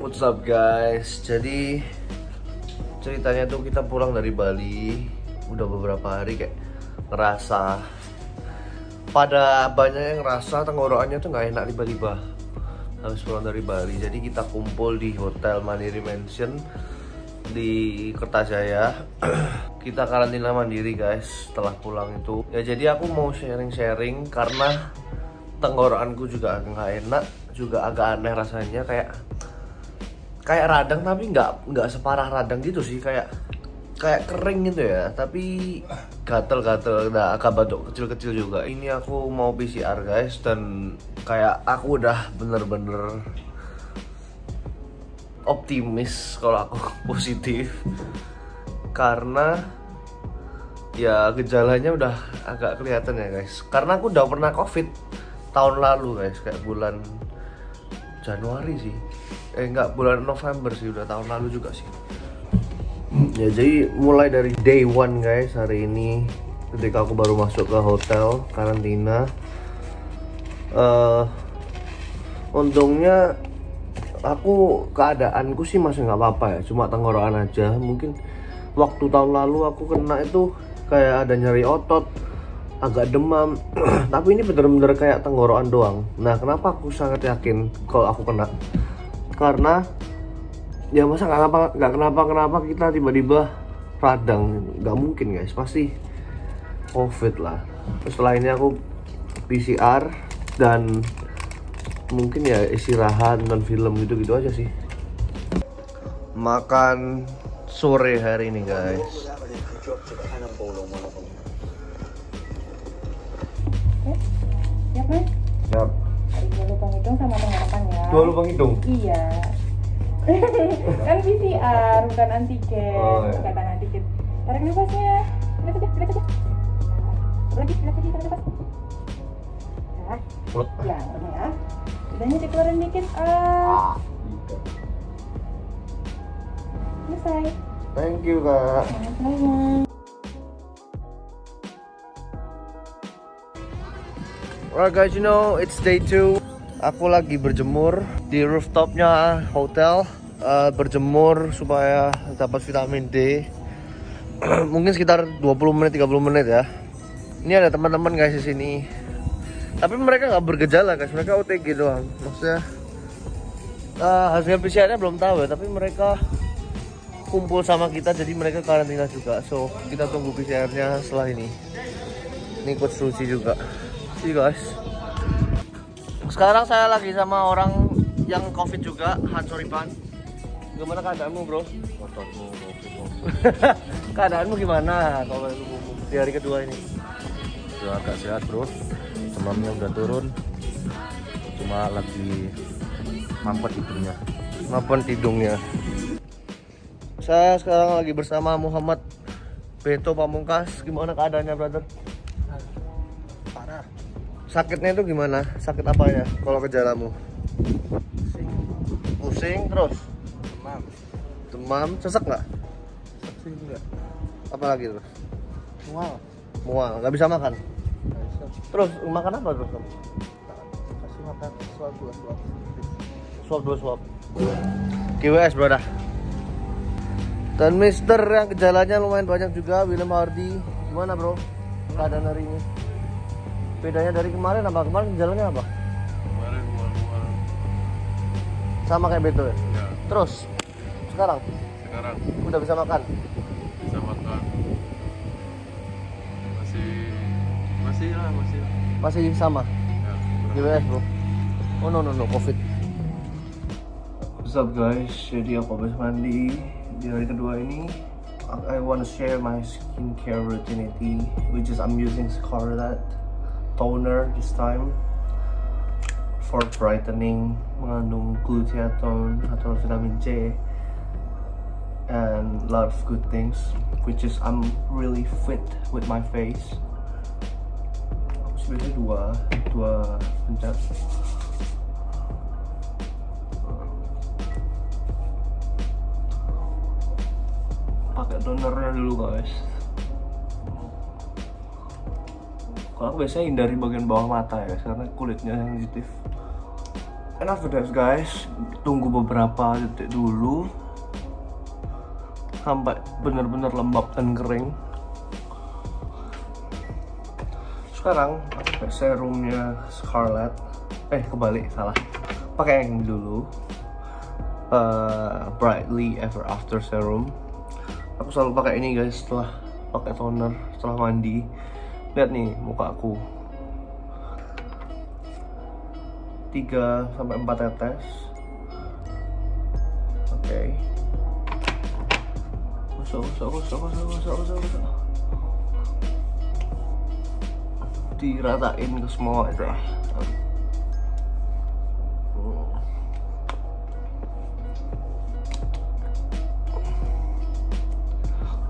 What's up guys? Jadi ceritanya tuh kita pulang dari Bali udah beberapa hari kayak ngerasa pada banyak yang ngerasa tenggorokannya tuh nggak enak tiba-tiba habis pulang dari Bali. Jadi kita kumpul di Hotel Mandiri Mansion di Kertajaya. Kita karantina mandiri guys setelah pulang itu. Ya jadi aku mau sharing-sharing karena tenggorokanku juga nggak enak, juga agak aneh rasanya, kayak radang tapi nggak separah radang gitu sih, kayak kering gitu ya, tapi gatel-gatel, nah agak batuk kecil-kecil juga. Ini aku mau PCR guys, dan kayak aku udah bener-bener optimis kalau aku positif, karena ya gejalanya udah agak kelihatan ya guys. Karena aku udah pernah COVID tahun lalu guys, kayak bulan Januari sih, enggak, bulan November sih, udah tahun lalu juga sih. Ya jadi mulai dari day one guys, hari ini ketika aku baru masuk ke hotel karantina, untungnya keadaanku sih masih nggak apa-apa ya, cuma tenggorokan aja. Mungkin waktu tahun lalu aku kena itu kayak ada nyeri otot, agak demam, tapi ini bener-bener kayak tenggorokan doang. Nah, kenapa aku sangat yakin kalau aku kena? Karena ya masa nggak kenapa kita tiba-tiba radang, nggak mungkin guys, pasti COVID lah. Terus setelah ini aku PCR dan mungkin ya istirahat, nonton film gitu-gitu aja sih. Makan sore hari ini guys. Siap. Dua lubang hidung sama tenggorokan ya. Dua lubang hidung? Iya. Kan PCR bukan antigen. Oh, iya. Bukan antigen. Tarik nafasnya. Lihat aja. Tarik nafas. Nah, ya, ini ya. Udahnya dikeluarin dikit. Selesai. Thank you kak. Sama-sama. Alright guys, you know it's day 2. Aku lagi berjemur di rooftopnya hotel, berjemur supaya dapat vitamin D. Mungkin sekitar 20 menit 30 menit ya. Ini ada teman-teman guys di sini. Tapi mereka nggak bergejala guys, mereka OTG doang. Maksudnya hasil PCR-nya belum tahu ya, tapi mereka kumpul sama kita, jadi mereka karantina juga. So kita tunggu PCR-nya setelah ini. Ini coach Ruci juga. See you guys. Sekarang saya lagi sama orang yang COVID juga, Han Soripan. Gimana keadaanmu bro? Keadaanmu gimana kalau di hari kedua ini? Udah agak sehat bro, demamnya udah turun, cuma lagi mampet hidungnya. Saya sekarang lagi bersama Muhammad Beto Pamungkas. Gimana keadaannya brother? Parah. Sakitnya itu gimana? Sakit apa ya kalau gejalamu? Pusing terus? Demam, sesak nggak? Sih enggak. Apa lagi terus? Mual. Nggak bisa makan? Nggak bisa. Terus makan apa terus kamu? Kasih makan suap 2 suap. Suap 2 suap. GWS brother. Dan Mister yang gejalanya lumayan banyak juga, William Hardy. Gimana bro keadaan hari ini? Bedanya dari kemarin apa? Kemarin gejalanya apa? Kemarin mual. Sama kayak Beto ya? Ya. Terus sekarang Sekarang udah bisa makan? bisa makan. Masih. Masih sama? Ya. GWS bro? Oh no COVID. What's up guys, jadi aku habis mandi di hari kedua ini. I want to share my skincare routine, which is I'm using Scarlett toner this time for brightening, mengandung glutathione atau vitamin C and a lot of good things, which is I'm really fit with my face. Sebenarnya dua pencet. Pakai tonernya dulu guys. Kalau aku biasanya hindari bagian bawah mata ya, karena kulitnya sensitif. And after that guys, tunggu beberapa detik dulu sampai benar-benar lembab dan kering. Sekarang aku pakai serumnya Scarlett. Kebalik, salah. Pakai yang dulu, Brightly Ever After Serum. Aku selalu pakai ini guys setelah pakai toner, setelah mandi. Lihat nih muka aku, 3-4 tetes. Oke. Gosok. Diratain ke semua itu.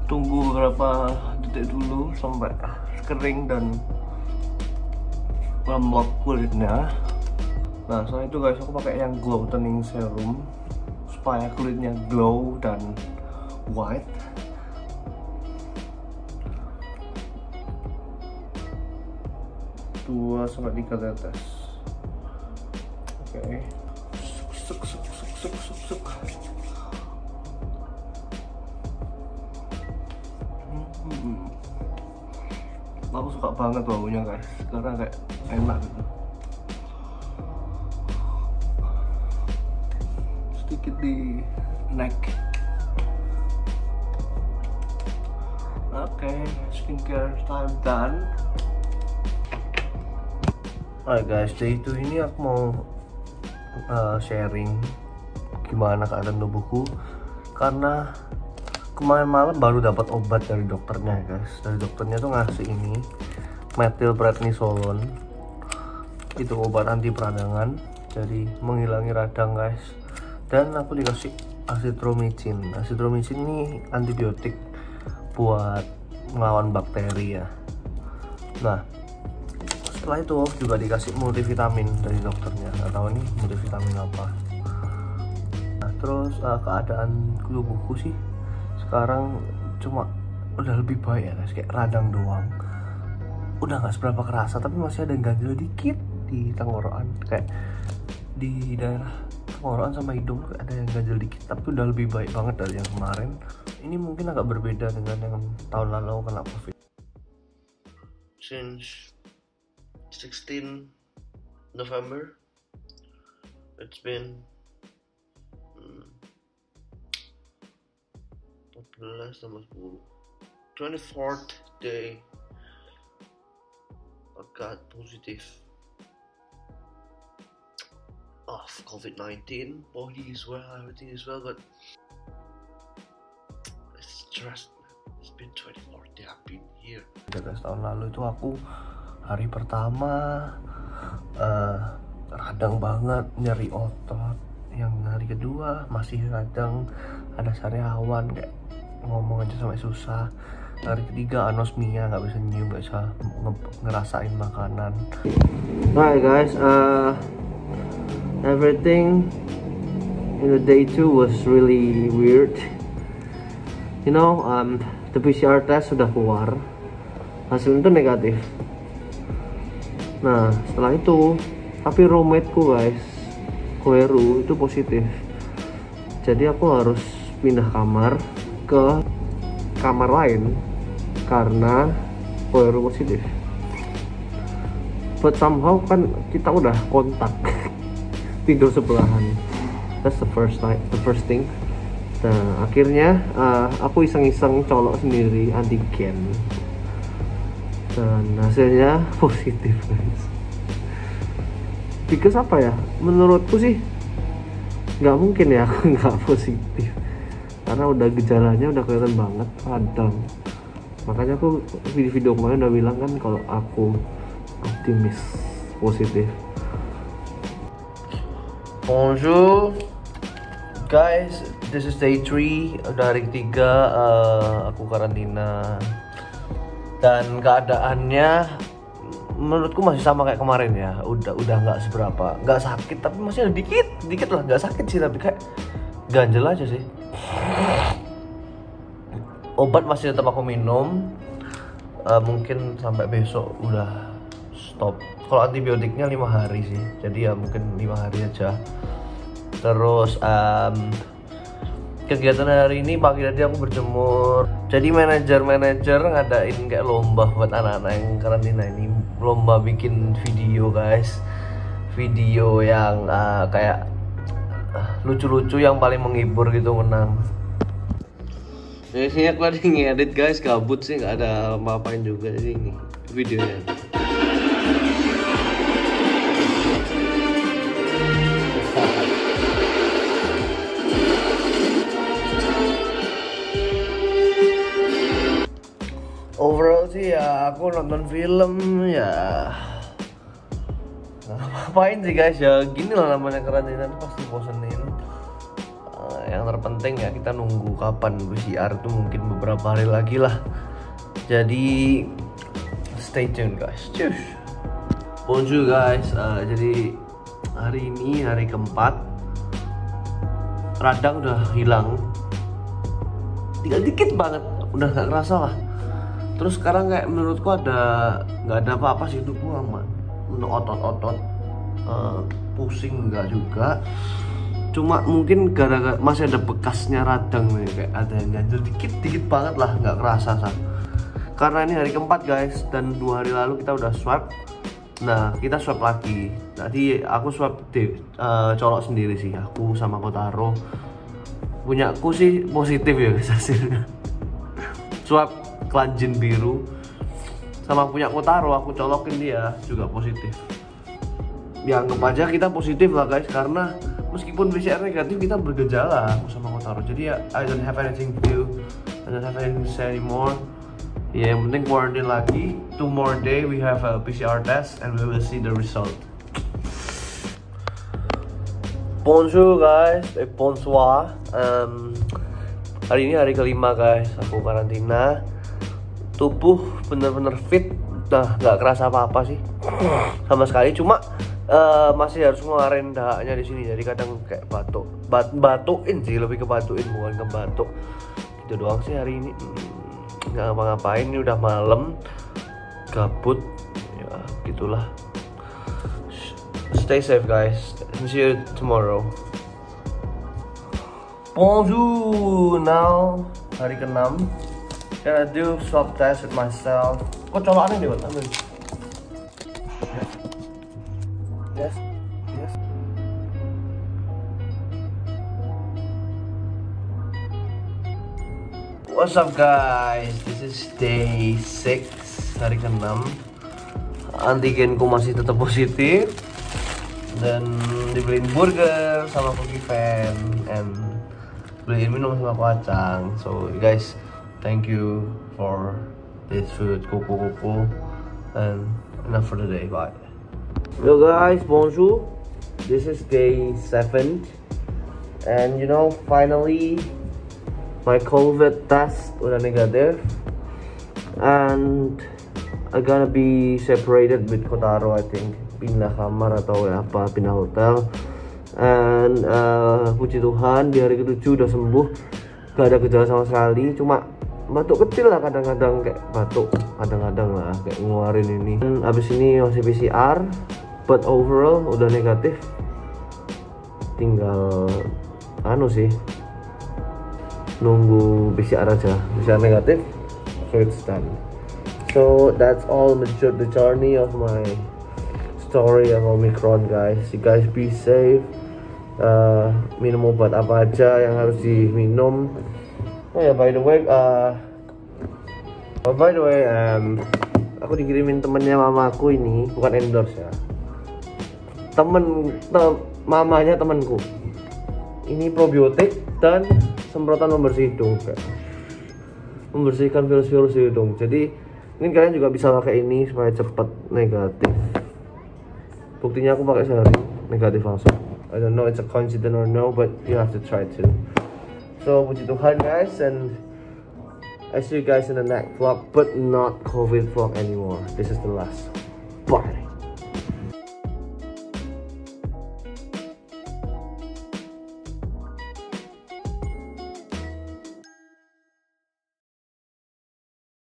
Tunggu beberapa detik dulu sampai kering dan lembab kulitnya. Nah, setelah itu guys, aku pakai yang glow toning serum supaya kulitnya glow dan white. Dua sampai 3 tetes. Oke. Suk. Aku suka banget baunya guys, karena kayak enak gitu. Sedikit di neck. Oke, skincare time done. Alright guys, day itu ini aku mau sharing gimana keadaan tubuhku, karena kemarin malam baru dapat obat dari dokternya guys. Dari dokternya tuh ngasih ini methylprednisolone, itu obat anti peradangan, jadi menghilangi radang guys. Dan aku dikasih azithromycin. Azithromycin ini antibiotik buat melawan bakteri ya. Nah, setelah itu juga dikasih multivitamin dari dokternya. Nggak tahu ini multivitamin apa. Nah, terus keadaan tubuhku sih sekarang cuma udah lebih baik ya guys, kayak radang doang, udah nggak seberapa kerasa, tapi masih ada ganjel dikit di tenggorokan, kayak di daerah tenggorokan sama hidung ada yang ganjel dikit, tapi udah lebih baik banget dari yang kemarin. Ini mungkin agak berbeda dengan yang tahun lalu kena COVID. Since 16 November it's been 24th day I got positive of COVID-19. Body is well, everything is well, but it's stressed. It's been 24 days I've been here. Guys, tahun lalu itu aku hari pertama radang banget, nyeri otot. Yang hari kedua masih radang, ada sariawan, kayak ngomong aja sampai susah. Hari ketiga anosmia, nggak bisa nyium, nggak bisa ngerasain makanan. Right guys, everything in the day 2 was really weird. You know, the PCR test sudah keluar, hasilnya itu negatif. Nah, setelah itu, tapi roommate-ku guys, Koeru, itu positif. Jadi aku harus pindah kamar ke kamar lain karena Koeru positif. But somehow kan kita udah kontak tidur sebelahan. That's the first thing. Nah, akhirnya aku iseng-iseng colok sendiri antigen. Dan hasilnya positif guys. Because apa ya, menurutku sih nggak mungkin ya aku nggak positif, karena udah gejalanya udah kelihatan banget radang. Makanya aku di video kemarin udah bilang kan kalau aku optimis positif. Bonjour guys, this is day 3, udah hari ketiga aku karantina, dan keadaannya menurutku masih sama kayak kemarin ya. Udah nggak seberapa, nggak sakit, tapi masih ada dikit lah, nggak sakit sih, tapi kayak ganjel aja sih. Obat masih tetap aku minum, mungkin sampai besok udah stop Kalau antibiotiknya 5 hari sih, jadi ya mungkin 5 hari aja. Terus kegiatan hari ini pagi tadi aku berjemur. Jadi manajer ngadain kayak lomba buat anak-anak yang karantina ini. Lomba bikin video guys, video yang kayak lucu-lucu yang paling menghibur gitu menang. Ini aku lagi ngedit guys, gabut sih, nggak ada apa-apain juga sih ini videonya. Overall sih ya aku nonton film ya ngapain sih guys, ya gini lah namanya karantina itu pasti bosenin. Yang terpenting ya kita nunggu kapan PCR itu, mungkin beberapa hari lagi lah. Jadi stay tune guys. Cus. Bonjour guys. Jadi hari ini hari keempat, radang udah hilang, tinggal dikit banget, udah nggak kerasa lah. Terus sekarang kayak menurutku nggak ada apa-apa sih, hidupku aman. Untuk otot-otot pusing nggak juga. Cuma mungkin gara-gara masih ada bekasnya radang nih, kayak ada yang ganjel dikit banget lah, nggak kerasa sah. Karena ini hari keempat guys, dan 2 hari lalu kita udah swab. Nah kita swab lagi. Tadi aku swab colok sendiri sih, aku sama Kotaro. Punyaku sih positif ya guys hasilnya. Swab kelanjin biru, sama punya Kotaro aku colokin dia juga positif. Ya anggap aja kita positif lah guys, karena meskipun PCR negatif kita bergejala aku sama Kotaro. Jadi ya I don't have anything to do, I don't have anything to say anymore. Ya yang penting quarantine lagi, 2 more day we have a PCR test and we will see the result. Bonjour guys, bonsoir. Hari ini hari kelima guys aku karantina. Tubuh bener-bener fit, udah nggak kerasa apa-apa sih sama sekali. Cuma masih harus ngeluarin dahaknya di sini. Jadi kadang kayak batuin sih, lebih ke batuin bukan ke batuk. Gitu doang sih hari ini. Nggak ngapa-ngapain, ini udah malam, gabut, ya gitulah. Stay safe guys. See you tomorrow. Bonjour, now hari ke-6. Gonna do swab test with myself. Kok colokannya deh, ambil. Yes. What's up guys? This is day 6, hari ke-6. Antigenku masih tetap positif. Dan dibeliin burger sama cookie fan, and beliin minum sama kacang. So guys, thank you for this food, kuku, and enough for today. Bye. Yo guys, bonjour. This is day 7, and you know, finally my COVID test udah negative, and I'm gonna be separated with Kotaro, I think. Pindah kamar atau ya apa, pindah hotel. And puji Tuhan di hari ke-7 udah sembuh, gak ada gejala sama sekali. Cuma batuk kecil lah, kadang-kadang kayak batuk, kadang-kadang lah kayak ngeluarin ini. Dan abis ini masih PCR, but overall udah negatif. Tinggal sih, nunggu PCR aja. PCR negatif, so it's done. So that's all the journey of my story of Omicron guys. You guys be safe. Minum obat apa aja yang harus diminum. Oh ya, by the way, aku dikirimin temennya mamaku ini, bukan endorse ya. Mamanya temanku. Ini probiotik dan semprotan pembersih hidung, kayak membersihkan virus-virus di hidung. Jadi mungkin kalian juga bisa pakai ini supaya cepat negatif. Buktinya aku pakai sehari negatif langsung. I don't know it's a coincidence or no, but you have to try too. So puji Tuhan guys, and I see you guys in the next vlog, but not COVID vlog anymore. This is the last. Bye.